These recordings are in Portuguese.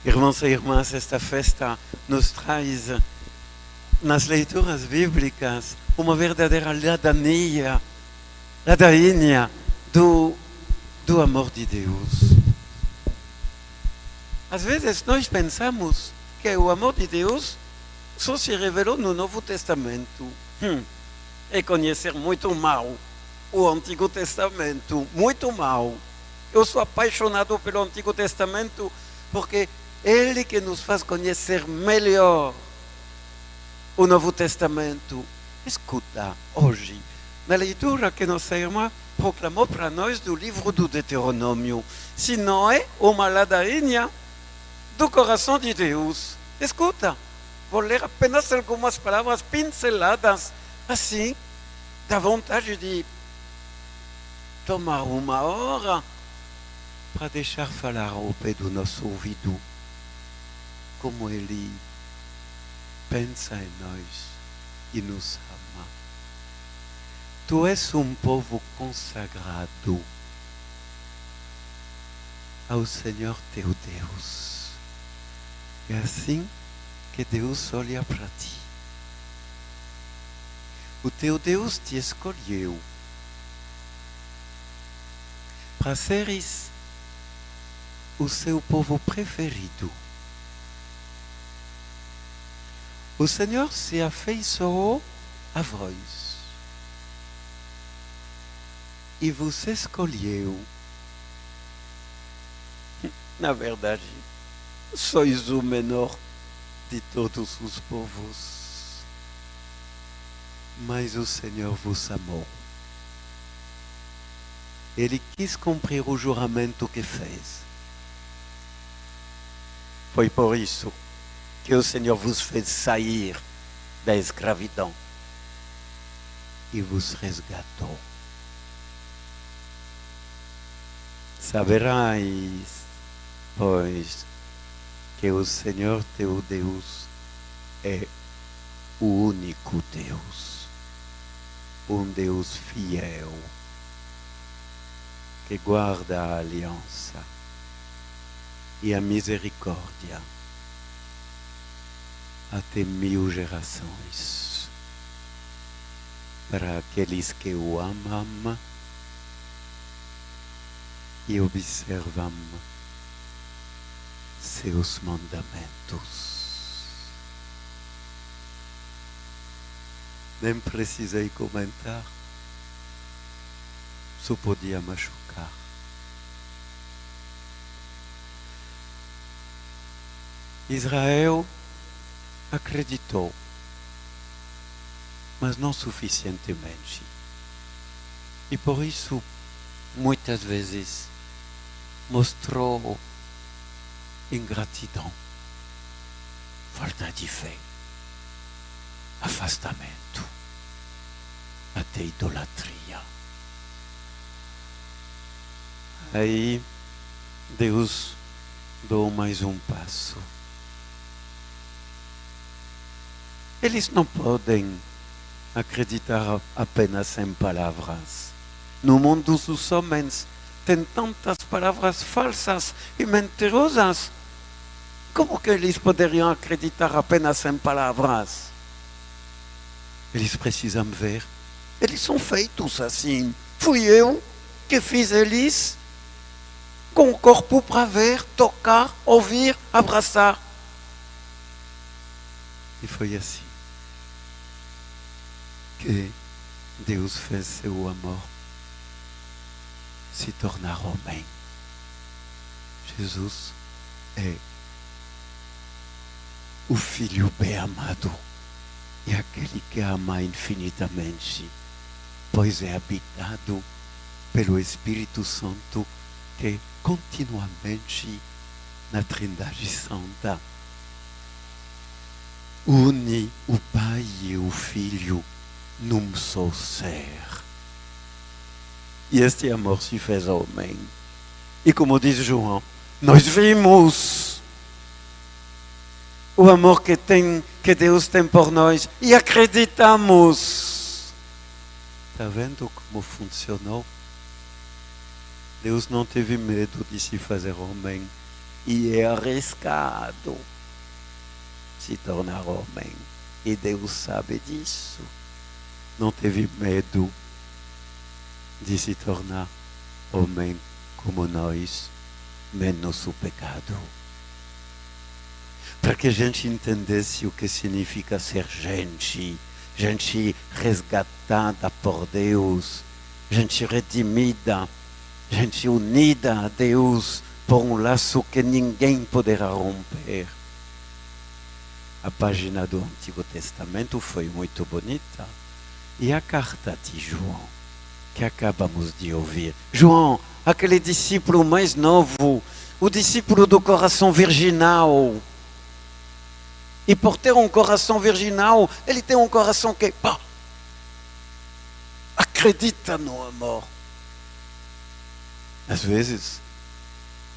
Irmãos e irmãs, esta festa nos traz, nas leituras bíblicas, uma verdadeira ladainha do amor de Deus. Às vezes nós pensamos que o amor de Deus só se revelou no Novo Testamento. É conhecer muito mal o Antigo Testamento, muito mal. Eu sou apaixonado pelo Antigo Testamento porque ele que nos faz conhecer melhor o Novo Testamento. Escuta, hoje, na leitura que nossa irmã proclamou para nós do livro do Deuteronômio, se não é uma ladainha do coração de Deus. Escuta, vou ler apenas algumas palavras pinceladas, assim, dá vontade de tomar uma hora para deixar falar ao pé do nosso ouvido como ele pensa em nós e nos ama. Tu és um povo consagrado ao Senhor teu Deus. É assim que Deus olha para ti. O teu Deus te escolheu para seres o seu povo preferido. O Senhor se afeiçoou a vós e vos escolheu. Na verdade, sois o menor de todos os povos, mas o Senhor vos amou. Ele quis cumprir o juramento que fez. Foi por isso que o Senhor vos fez sair da escravidão e vos resgatou. Saberás, pois, que o Senhor teu Deus é o único Deus, um Deus fiel, que guarda a aliança e a misericórdia até 1000 gerações, para aqueles que o amam e observam seus mandamentos. Nem precisei comentar, só podia machucar. Israel acreditou, mas não suficientemente. E por isso, muitas vezes, mostrou ingratidão, falta de fé, afastamento, até idolatria. Aí, Deus deu mais um passo. Eles não podem acreditar apenas em palavras. No mundo dos homens tem tantas palavras falsas e mentirosas. Como que eles poderiam acreditar apenas em palavras? Eles precisam ver. Eles são feitos assim. Fui eu que fiz eles com o corpo para ver, tocar, ouvir, abraçar. E foi assim que Deus fez seu amor se tornar homem. Jesus é o Filho bem amado e aquele que ama infinitamente, pois é habitado pelo Espírito Santo que continuamente na Trindade Santa une o Pai e o Filho num só ser. E este amor se fez homem. E como diz João, nós vimos o amor que Deus tem por nós e acreditamos. Está vendo como funcionou? Deus não teve medo de se fazer homem e é arriscado se tornar homem. E Deus sabe disso. Não teve medo de se tornar homem como nós, menos o pecado. Para que a gente entendesse o que significa ser gente resgatada por Deus, gente redimida, gente unida a Deus por um laço que ninguém poderá romper. A página do Antigo Testamento foi muito bonita. E a carta de João, que acabamos de ouvir. João, aquele discípulo mais novo, o discípulo do coração virginal. E por ter um coração virginal, ele tem um coração que acredita no amor. Às vezes,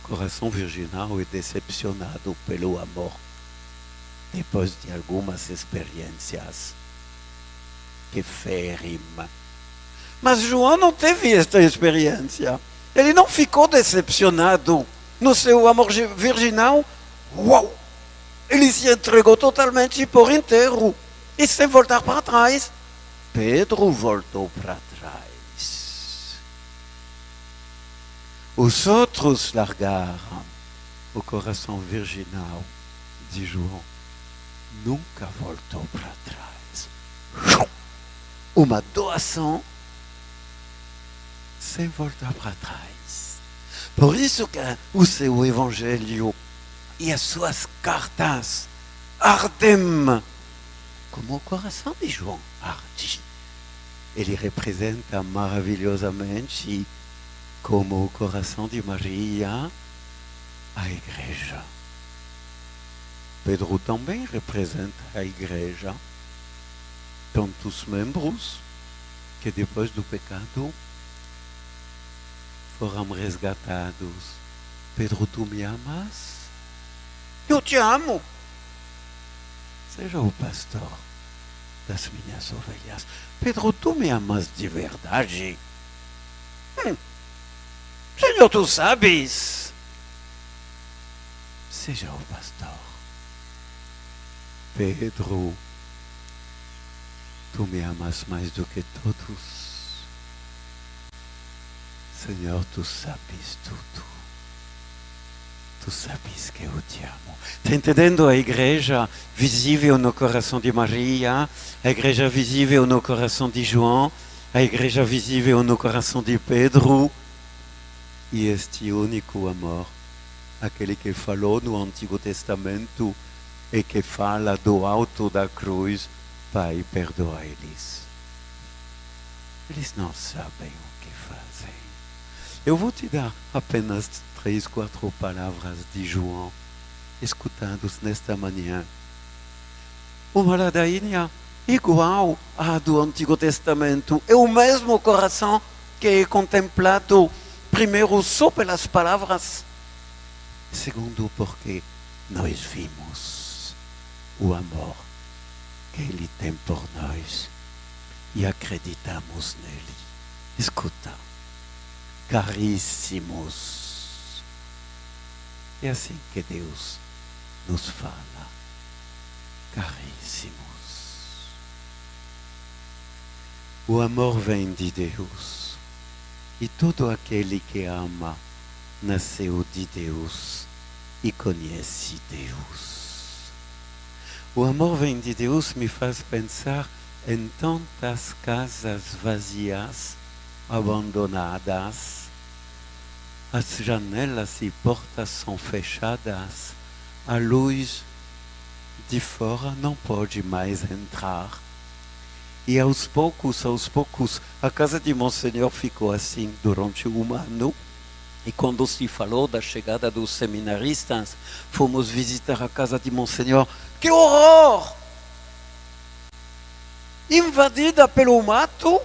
o coração virginal é decepcionado pelo amor, depois de algumas experiências que ferem. Mas João não teve esta experiência. Ele não ficou decepcionado no seu amor virginal. Uau! Ele se entregou totalmente por inteiro e sem voltar para trás. Pedro voltou para trás. Os outros largaram. O coração virginal de João nunca voltou para trás. Uma doação sem voltar para trás. Por isso que o seu evangelho e as suas cartas ardem como o coração de João arde. Ele representa maravilhosamente, como o coração de Maria, a igreja. Pedro também representa a igreja. Tantos membros que depois do pecado foram resgatados. Pedro, tu me amas? Eu te amo. Seja o pastor das minhas ovelhas. Pedro, tu me amas de verdade? Senhor, tu sabes. Seja o pastor. Pedro, tu me amas mais do que todos. Senhor, tu sabes tudo. Tu sabes que eu te amo. Está entendendo? A igreja visível no coração de Maria, a igreja visível no coração de João, a igreja visível no coração de Pedro. E este único amor, aquele que falou no Antigo Testamento e que fala do alto da cruz: Pai, perdoa eles. Eles não sabem o que fazem. Eu vou te dar apenas 3, 4 palavras de João, escutados nesta manhã. Uma ladainha igual à do Antigo Testamento. É o mesmo coração que é contemplado, primeiro, só pelas palavras. Segundo, porque nós vimos o amor que Ele tem por nós e acreditamos nele. Escuta, caríssimos. É assim que Deus nos fala, caríssimos. O amor vem de Deus, e todo aquele que ama nasceu de Deus e conhece Deus. O amor vem de Deus me faz pensar em tantas casas vazias, abandonadas. As janelas e portas são fechadas, a luz de fora não pode mais entrar. E aos poucos, a casa de Monsenhor ficou assim durante um ano. E quando se falou da chegada dos seminaristas, fomos visitar a casa de Monsenhor. Que horror! Invadida pelo mato,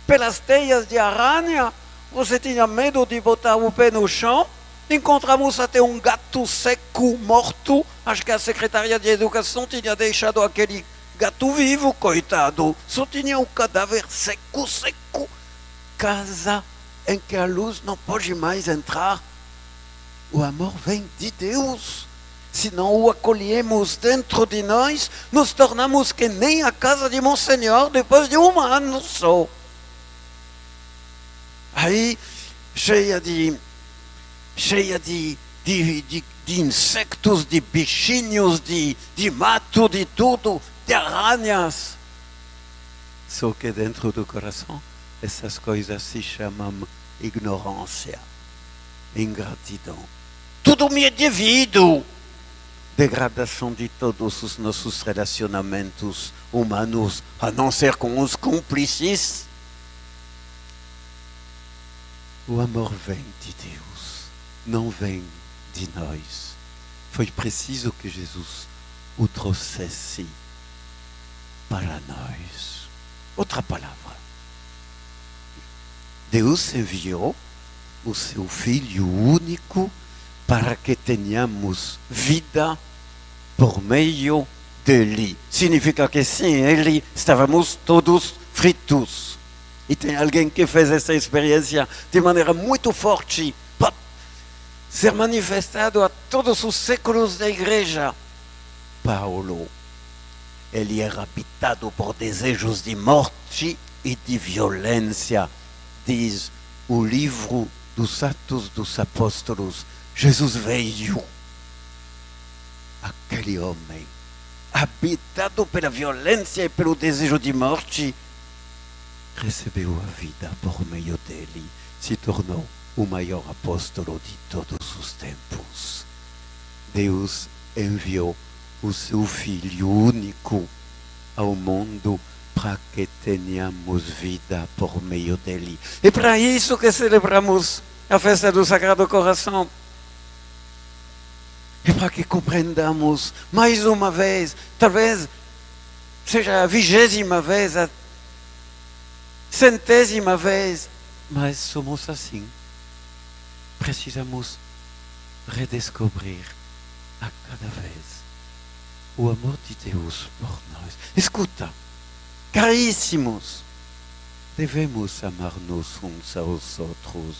pelas teias de aranha. Você tinha medo de botar o pé no chão. Encontramos até um gato seco, morto. Acho que a Secretaria de Educação tinha deixado aquele gato vivo, coitado. Só tinha um cadáver seco. Casa em que a luz não pode mais entrar. o amor vem de Deus. Se não o acolhemos dentro de nós, nos tornamos que nem a casa de Monsenhor depois de um ano só. Aí, cheia de insectos, de bichinhos, de mato, de tudo, de aranhas. Só que dentro do coração, essas coisas se chamam ignorância, ingratidão. Tudo me é devido. Degradação de todos os nossos relacionamentos humanos, a não ser com os cúmplices. O amor vem de Deus, não vem de nós. Foi preciso que Jesus o trouxesse para nós. Outra palavra. Deus enviou o seu Filho único para que tenhamos vida por meio dele. Significa que sem ele estávamos todos fritos. E tem alguém que fez essa experiência de maneira muito forte para ser manifestado a todos os séculos da igreja. Paulo, ele era habitado por desejos de morte e de violência, diz o livro dos Atos dos Apóstolos. Jesus veio, aquele homem, habitado pela violência e pelo desejo de morte, recebeu a vida por meio dele, se tornou o maior apóstolo de todos os tempos. Deus enviou o seu Filho único ao mundo para que tenhamos vida por meio dele. É para isso que celebramos a festa do Sagrado Coração. É para que compreendamos mais uma vez, talvez seja a 20ª vez, a 100ª vez, mas somos assim. Precisamos redescobrir a cada vez o amor de Deus por nós. Escuta, caríssimos, devemos amar-nos uns aos outros.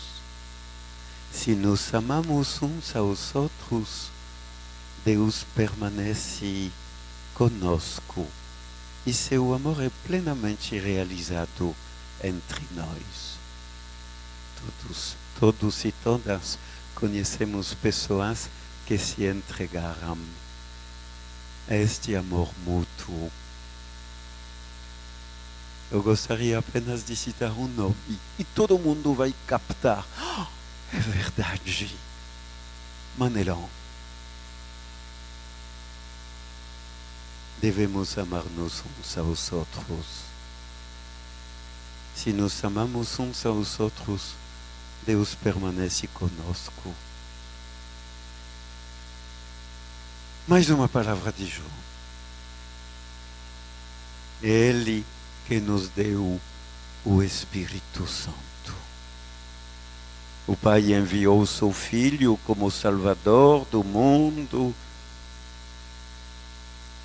Se nos amamos uns aos outros, Deus permanece conosco e seu amor é plenamente realizado entre nós. Todos e todas conhecemos pessoas que se entregaram a este amor mútuo. Eu gostaria apenas de citar um nome e todo mundo vai captar. É verdade. Manelão. Devemos amar-nos uns aos outros. Se nos amamos uns aos outros, Deus permanece conosco. Mais uma palavra de João. É Ele que nos deu o Espírito Santo. O Pai enviou o seu Filho como Salvador do mundo.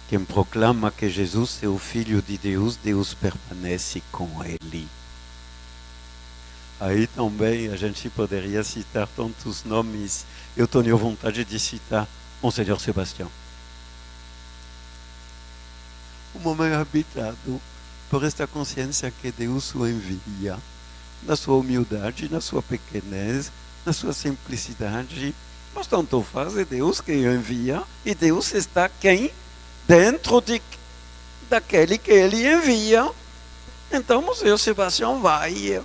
Quem proclama que Jesus é o Filho de Deus, Deus permanece com ele. Aí também a gente poderia citar tantos nomes. Eu tenho vontade de citar Monsenhor Sebastião. Um homem habitado por esta consciência que Deus o envia, na sua humildade, na sua pequenez, na sua simplicidade. Mas tanto faz, é Deus que envia, e Deus está quem? Dentro daquele que ele envia. Então, Monsenhor Sebastião vai.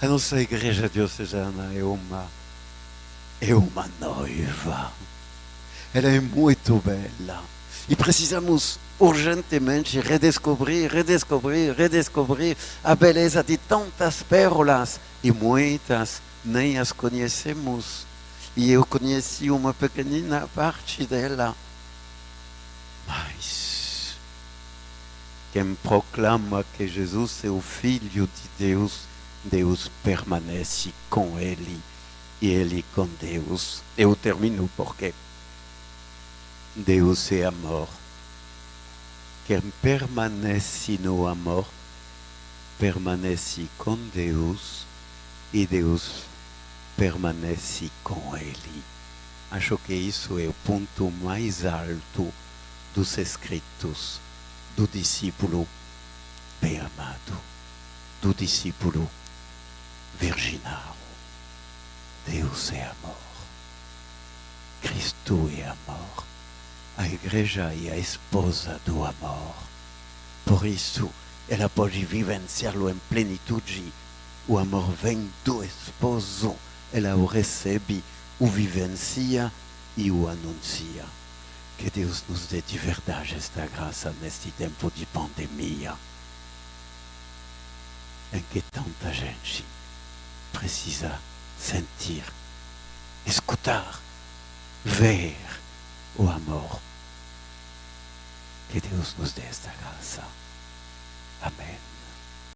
A nossa igreja diocesana é uma noiva. Ela é muito bela. E precisamos urgentemente redescobrir a beleza de tantas pérolas. E muitas nem as conhecemos. E eu conheci uma pequenina parte dela. Mas quem proclama que Jesus é o Filho de Deus, Deus permanece com ele e ele com Deus. Eu termino porque Deus é amor. Quem permanece no amor, permanece com Deus e Deus permanece com Ele. Acho que isso é o ponto mais alto dos escritos do discípulo bem amado, do discípulo virginal. Deus é amor. Cristo é amor. A igreja é a esposa do amor. Por isso, ela pode vivenciá-lo em plenitude. O amor vem do esposo. Ela o recebe, o vivencia e o anuncia. Que Deus nos dê de verdade esta graça neste tempo de pandemia, em que tanta gente precisa sentir, escutar, ver o amor. Que Deus nos dê esta graça. Amém.